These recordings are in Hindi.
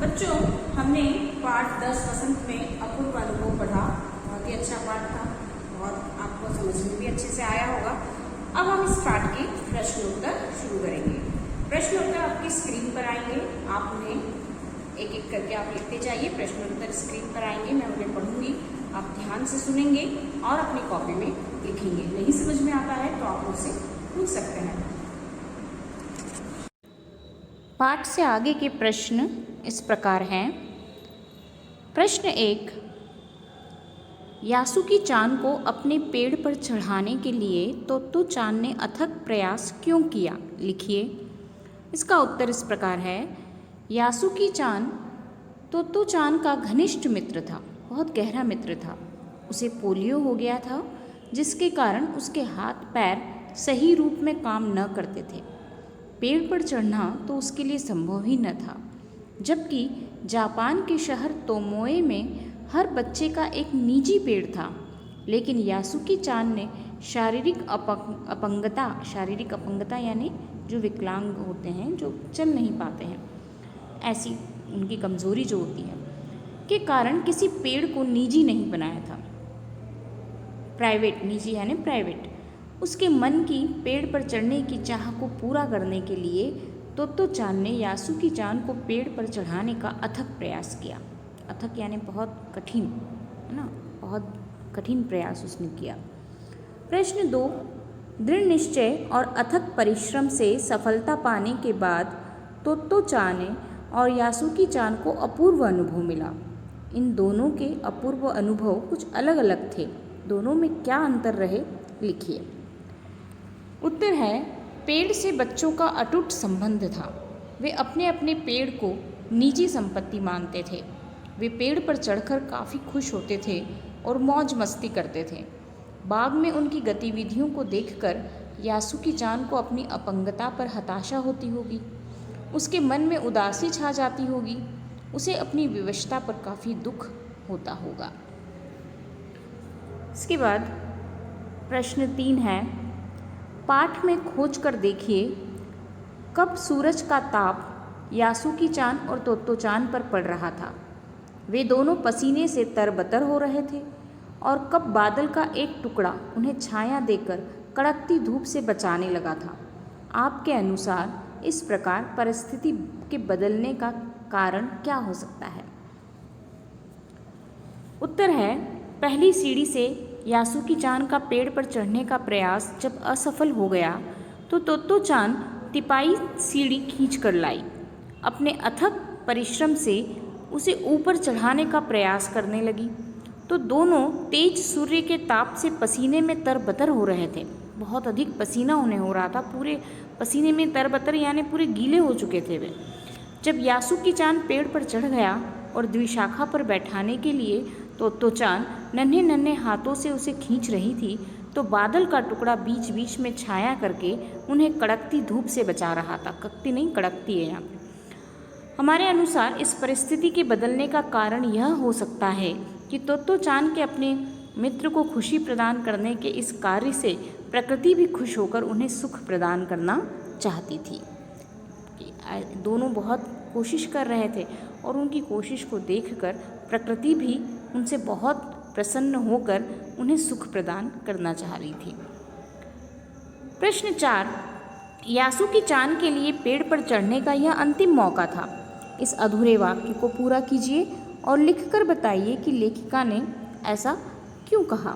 बच्चों, हमने पाठ 10 वसंत में अपूर्व अनुभव पढ़ा। बहुत ही अच्छा पाठ था, बहुत आपको समझ में भी अच्छे से आया होगा। अब हम इस पाठ के प्रश्न उत्तर शुरू करेंगे। प्रश्न उत्तर आपकी स्क्रीन पर आएंगे, आप उन्हें एक एक करके आप लिखते जाइए। प्रश्न उत्तर स्क्रीन पर आएंगे, मैं उन्हें पढ़ूंगी, आप ध्यान से सुनेंगे और अपनी कॉपी में लिखेंगे। नहीं समझ में आता है तो आप मुझसे पूछ सकते हैं। पाठ से आगे के प्रश्न इस प्रकार हैं। प्रश्न 1, यासुकी-चान को अपने पेड़ पर चढ़ाने के लिए तोत्तो-चान ने अथक प्रयास क्यों किया? लिखिए। इसका उत्तर इस प्रकार है। यासुकी-चान तोत्तो-चान का घनिष्ठ मित्र था, बहुत गहरा मित्र था। उसे पोलियो हो गया था, जिसके कारण उसके हाथ पैर सही रूप में काम न करते थे। पेड़ पर चढ़ना तो उसके लिए संभव ही न था, जबकि जापान के शहर तोमोए में हर बच्चे का एक निजी पेड़ था। लेकिन यासुकी-चान ने शारीरिक अपंगता यानी जो विकलांग होते हैं, जो चल नहीं पाते हैं, ऐसी उनकी कमज़ोरी जो होती है, के कारण किसी पेड़ को निजी नहीं बनाया था। प्राइवेट, निजी यानी प्राइवेट। उसके मन की पेड़ पर चढ़ने की चाह को पूरा करने के लिए तोत्तो-चान ने यासुकी-चान को पेड़ पर चढ़ाने का अथक प्रयास किया। अथक यानी बहुत कठिन, है ना, बहुत कठिन प्रयास उसने किया। प्रश्न 2, दृढ़ निश्चय और अथक परिश्रम से सफलता पाने के बाद तोत्तो-चान और यासुकी-चान को अपूर्व अनुभव मिला। इन दोनों के अपूर्व अनुभव कुछ अलग अलग थे। दोनों में क्या अंतर रहे? लिखिए। उत्तर है, पेड़ से बच्चों का अटूट संबंध था। वे अपने अपने पेड़ को निजी संपत्ति मानते थे। वे पेड़ पर चढ़कर काफ़ी खुश होते थे और मौज मस्ती करते थे। बाग में उनकी गतिविधियों को देखकर यासुकी-चान को अपनी अपंगता पर हताशा होती होगी। उसके मन में उदासी छा जाती होगी। उसे अपनी विवशता पर काफ़ी दुख होता होगा। इसके बाद प्रश्न 3 है। पाठ में खोज कर देखिए, कब सूरज का ताप यासुकी-चान और तोत्तो-चान पर पड़ रहा था? वे दोनों पसीने से तरबतर हो रहे थे। और कब बादल का एक टुकड़ा उन्हें छाया देकर कड़कती धूप से बचाने लगा था? आपके अनुसार इस प्रकार परिस्थिति के बदलने का कारण क्या हो सकता है? उत्तर है, पहली सीढ़ी से यासुकी-चान का पेड़ पर चढ़ने का प्रयास जब असफल हो गया तो तोत्तो-चान तिपाई सीढ़ी खींच कर लाई। अपने अथक परिश्रम से उसे ऊपर चढ़ाने का प्रयास करने लगी तो दोनों तेज सूर्य के ताप से पसीने में तरबतर हो रहे थे। बहुत अधिक पसीना उन्हें हो रहा था, पूरे पसीने में तरबतर यानी पूरे गीले हो चुके थे वे। जब यासुकी-चान पेड़ पर चढ़ गया और द्विशाखा पर बैठाने के लिए तोत्तो-चान नन्हे नन्हे हाथों से उसे खींच रही थी तो बादल का टुकड़ा बीच बीच में छाया करके उन्हें कड़कती धूप से बचा रहा था। कड़कती नहीं, कड़कती है यहाँ पे। हमारे अनुसार इस परिस्थिति के बदलने का कारण यह हो सकता है कि तोत्तो-चान के अपने मित्र को खुशी प्रदान करने के इस कार्य से प्रकृति भी खुश होकर उन्हें सुख प्रदान करना चाहती थी। दोनों बहुत कोशिश कर रहे थे और उनकी कोशिश को देखकर प्रकृति भी उनसे बहुत प्रसन्न होकर उन्हें सुख प्रदान करना चाह रही थी। प्रश्न 4, यासुकी-चान के लिए पेड़ पर चढ़ने का यह अंतिम मौका था। इस अधूरे वाक्य को पूरा कीजिए और लिखकर बताइए कि लेखिका ने ऐसा क्यों कहा,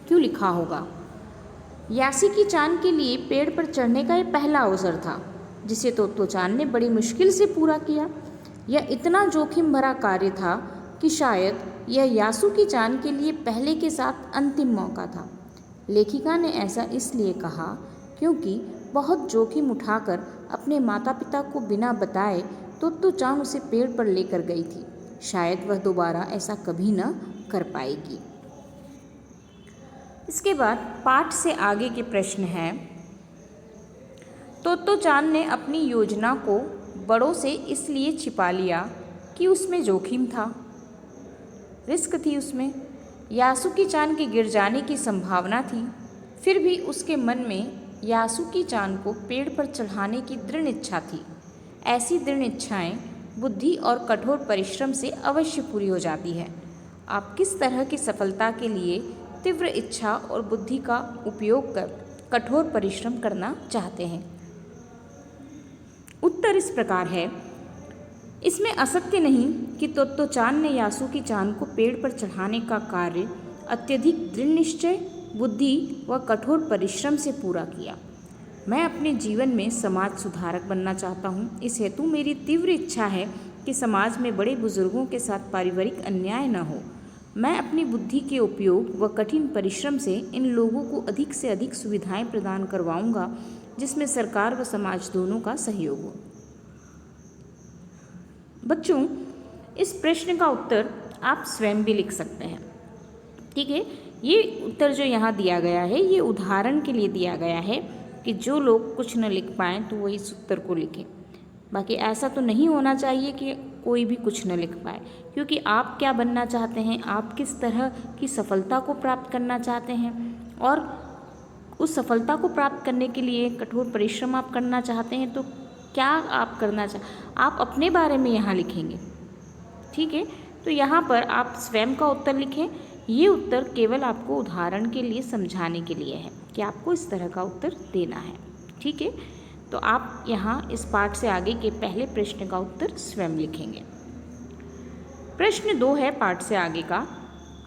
क्यों लिखा होगा। यासुकी-चान के लिए पेड़ पर चढ़ने का यह पहला अवसर था, जिसे तोत्तो-चान ने बड़ी मुश्किल से पूरा किया। यह इतना जोखिम भरा कार्य था कि शायद यह यासुकी-चान के लिए पहले के साथ अंतिम मौका था। लेखिका ने ऐसा इसलिए कहा क्योंकि बहुत जोखिम उठाकर अपने माता पिता को बिना बताए तोत्तो-चान उसे पेड़ पर लेकर गई थी। शायद वह दोबारा ऐसा कभी न कर पाएगी। इसके बाद पाठ से आगे के प्रश्न हैं। तोत्तो-चान ने अपनी योजना को बड़ों से इसलिए छिपा लिया कि उसमें जोखिम था, रिस्क थी उसमें। यासुकी-चान के गिर जाने की संभावना थी। फिर भी उसके मन में यासुकी-चान को पेड़ पर चढ़ाने की दृढ़ इच्छा थी। ऐसी दृढ़ इच्छाएं बुद्धि और कठोर परिश्रम से अवश्य पूरी हो जाती है। आप किस तरह की सफलता के लिए तीव्र इच्छा और बुद्धि का उपयोग कर कठोर परिश्रम करना चाहते हैं? उत्तर इस प्रकार है। इसमें असत्य नहीं कि तोत्तो चान ने यासुकी चान को पेड़ पर चढ़ाने का कार्य अत्यधिक दृढ़ निश्चय, बुद्धि व कठोर परिश्रम से पूरा किया। मैं अपने जीवन में समाज सुधारक बनना चाहता हूँ। इस हेतु मेरी तीव्र इच्छा है कि समाज में बड़े बुजुर्गों के साथ पारिवारिक अन्याय न हो। मैं अपनी बुद्धि के उपयोग व कठिन परिश्रम से इन लोगों को अधिक से अधिक सुविधाएं प्रदान करवाऊंगा, जिसमें सरकार व समाज दोनों का सहयोग हो। बच्चों, इस प्रश्न का उत्तर आप स्वयं भी लिख सकते हैं। ठीक है, ये उत्तर जो यहाँ दिया गया है ये उदाहरण के लिए दिया गया है कि जो लोग कुछ न लिख पाएँ तो वो इस उत्तर को लिखें। बाकी ऐसा तो नहीं होना चाहिए कि कोई भी कुछ न लिख पाए, क्योंकि आप क्या बनना चाहते हैं, आप किस तरह की सफलता को प्राप्त करना चाहते हैं और उस सफलता को प्राप्त करने के लिए कठोर परिश्रम आप करना चाहते हैं, तो क्या आप करना आप अपने बारे में यहाँ लिखेंगे। ठीक है, तो यहाँ पर आप स्वयं का उत्तर लिखें। ये उत्तर केवल आपको उदाहरण के लिए समझाने के लिए है कि आपको इस तरह का उत्तर देना है। ठीक है, तो आप यहाँ इस पाठ से आगे के पहले प्रश्न का उत्तर स्वयं लिखेंगे। प्रश्न 2 है पाठ से आगे का।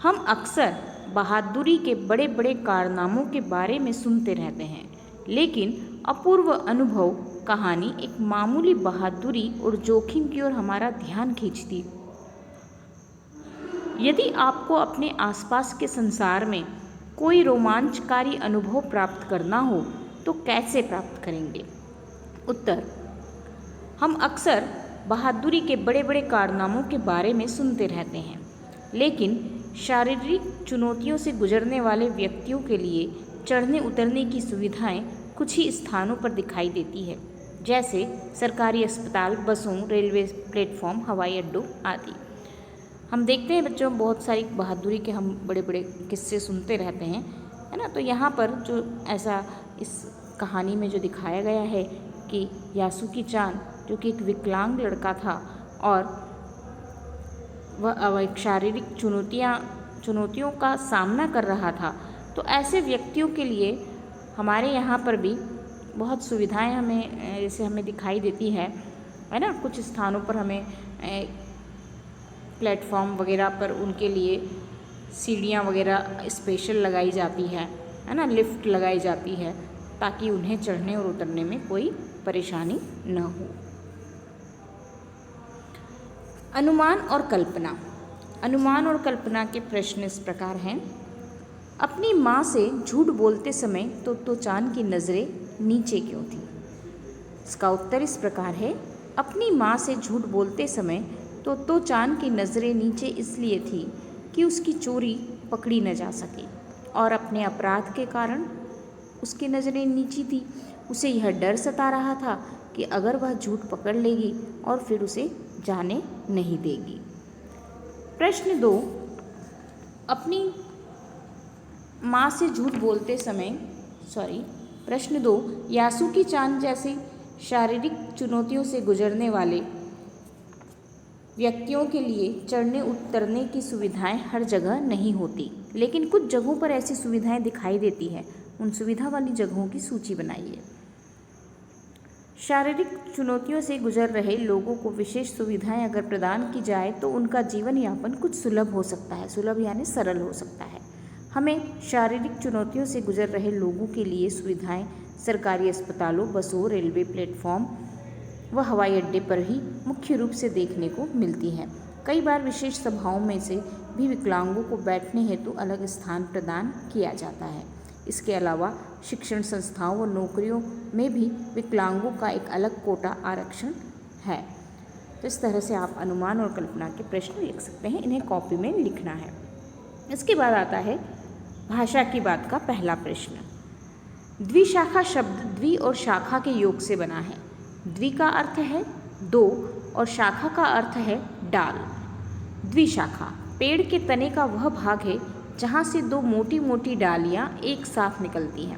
हम अक्सर बहादुरी के बड़े बड़े कारनामों के बारे में सुनते रहते हैं, लेकिन अपूर्व अनुभव कहानी एक मामूली बहादुरी और जोखिम की ओर हमारा ध्यान खींचती। यदि आपको अपने आसपास के संसार में कोई रोमांचकारी अनुभव प्राप्त करना हो तो कैसे प्राप्त करेंगे? उत्तर, हम अक्सर बहादुरी के बड़े बड़े कारनामों के बारे में सुनते रहते हैं, लेकिन शारीरिक चुनौतियों से गुजरने वाले व्यक्तियों के लिए चढ़ने उतरने की सुविधाएं कुछ ही स्थानों पर दिखाई देती है, जैसे सरकारी अस्पताल, बसों, रेलवे प्लेटफॉर्म, हवाई अड्डों आदि। हम देखते हैं बच्चों, बहुत सारी बहादुरी के हम बड़े बड़े किस्से सुनते रहते हैं, है ना। तो यहाँ पर जो ऐसा इस कहानी में जो दिखाया गया है कि यासुकी चान जो कि एक विकलांग लड़का था और वह एक शारीरिक चुनौतियों का सामना कर रहा था, तो ऐसे व्यक्तियों के लिए हमारे यहाँ पर भी बहुत सुविधाएं हमें दिखाई देती है ना। कुछ स्थानों पर हमें प्लेटफॉर्म वगैरह पर उनके लिए सीढ़ियाँ वगैरह स्पेशल लगाई जाती है ना, लिफ्ट लगाई जाती है, ताकि उन्हें चढ़ने और उतरने में कोई परेशानी न हो। अनुमान और कल्पना। अनुमान और कल्पना के प्रश्न इस प्रकार हैं। अपनी माँ से झूठ बोलते समय तोत्तो चान की नज़रें नीचे क्यों थीं? इसका उत्तर इस प्रकार है। अपनी माँ से झूठ बोलते समय तोत्तो चान की नज़रें नीचे इसलिए थी कि उसकी चोरी पकड़ी न जा सके, और अपने अपराध के कारण उसकी नज़रें नीची थी। उसे यह डर सता रहा था कि अगर वह झूठ पकड़ लेगी और फिर उसे जाने नहीं देगी। प्रश्न 2, अपनी माँ से झूठ बोलते समय प्रश्न 2, यासुकी चान जैसे शारीरिक चुनौतियों से गुजरने वाले व्यक्तियों के लिए चढ़ने उतरने की सुविधाएं हर जगह नहीं होती, लेकिन कुछ जगहों पर ऐसी सुविधाएं दिखाई देती है। उन सुविधा वाली जगहों की सूची बनाइए। शारीरिक चुनौतियों से गुजर रहे लोगों को विशेष सुविधाएं अगर प्रदान की जाए तो उनका जीवन यापन कुछ सुलभ हो सकता है। सुलभ यानी सरल हो सकता है। हमें शारीरिक चुनौतियों से गुजर रहे लोगों के लिए सुविधाएं सरकारी अस्पतालों, बसों, रेलवे प्लेटफॉर्म व हवाई अड्डे पर ही मुख्य रूप से देखने को मिलती हैं। कई बार विशेष सभाओं में से भी विकलांगों को बैठने हेतु अलग स्थान प्रदान किया जाता है। इसके अलावा शिक्षण संस्थाओं व नौकरियों में भी विकलांगों का एक अलग कोटा आरक्षण है। तो इस तरह से आप अनुमान और कल्पना के प्रश्न लिख सकते हैं। इन्हें कॉपी में लिखना है। इसके बाद आता है भाषा की बात का पहला प्रश्न। द्विशाखा शब्द द्वि और शाखा के योग से बना है। द्वि का अर्थ है दो और शाखा का अर्थ है डाल। द्विशाखा पेड़ के तने का वह भाग है जहाँ से दो मोटी मोटी डालियाँ एक साथ निकलती हैं।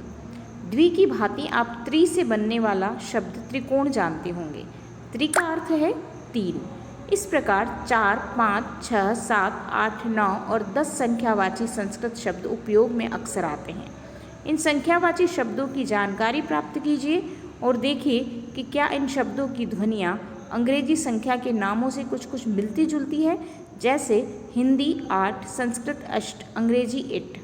द्वि की भांति आप त्रि से बनने वाला शब्द त्रिकोण जानते होंगे। त्रि का अर्थ है तीन। इस प्रकार 4, 5, 6, 7, 8, 9 और 10 संख्यावाची संस्कृत शब्द उपयोग में अक्सर आते हैं। इन संख्यावाची शब्दों की जानकारी प्राप्त कीजिए और देखिए कि क्या इन शब्दों की ध्वनियाँ अंग्रेजी संख्या के नामों से कुछ कुछ मिलती जुलती है, जैसे हिंदी 8, संस्कृत 8, अंग्रेजी 8।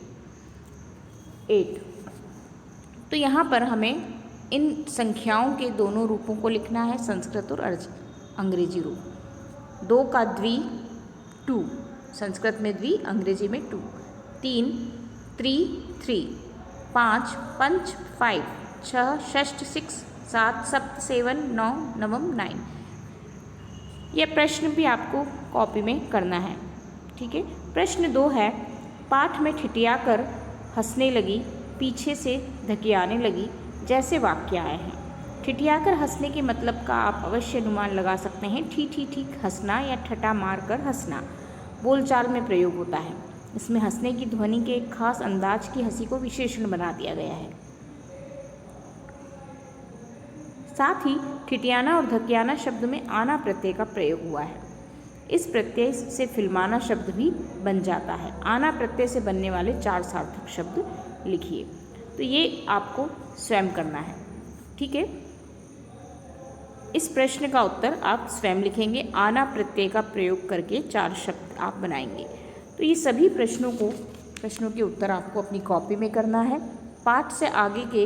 तो यहाँ पर हमें इन संख्याओं के दोनों रूपों को लिखना है, संस्कृत और अंग्रेजी रूप। 2 का द्वि 2, संस्कृत में द्वि, अंग्रेजी में 2। 3 3, 5 पंच 5, 6 षष्ठ 6, 7 सप्त 7, 9 नवम 9। यह प्रश्न भी आपको कॉपी में करना है, ठीक है। प्रश्न 2 है, पाठ में ठिठियाकर हंसने लगी, पीछे से धकियाने लगी जैसे वाक्य आए हैं। ठिठियाकर हंसने के मतलब का आप अवश्य अनुमान लगा सकते हैं। ठीक हंसना या ठट्ठा मारकर हंसना बोलचाल में प्रयोग होता है। इसमें हंसने की ध्वनि के एक खास अंदाज की हंसी को विशेषण बना दिया गया है। साथ ही ठिठियाना और धकियाना शब्द में आना प्रत्यय का प्रयोग हुआ है। इस प्रत्यय से फिल्माना शब्द भी बन जाता है। आना प्रत्यय से बनने वाले 4 सार्थक शब्द लिखिए। तो ये आपको स्वयं करना है, ठीक है। इस प्रश्न का उत्तर आप स्वयं लिखेंगे। आना प्रत्यय का प्रयोग करके 4 शब्द आप बनाएंगे। तो ये सभी प्रश्नों के उत्तर आपको अपनी कॉपी में करना है। पाठ से आगे के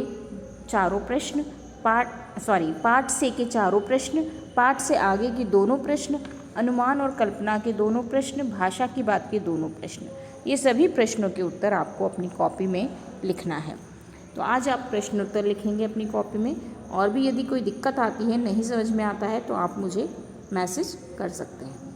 चारों प्रश्न, पाठ से के चारों प्रश्न, पाठ से आगे के दोनों प्रश्न, अनुमान और कल्पना के दोनों प्रश्न, भाषा की बात के दोनों प्रश्न, ये सभी प्रश्नों के उत्तर आपको अपनी कॉपी में लिखना है। तो आज आप प्रश्नोत्तर लिखेंगे अपनी कॉपी में। और भी यदि कोई दिक्कत आती है, नहीं समझ में आता है, तो आप मुझे मैसेज कर सकते हैं।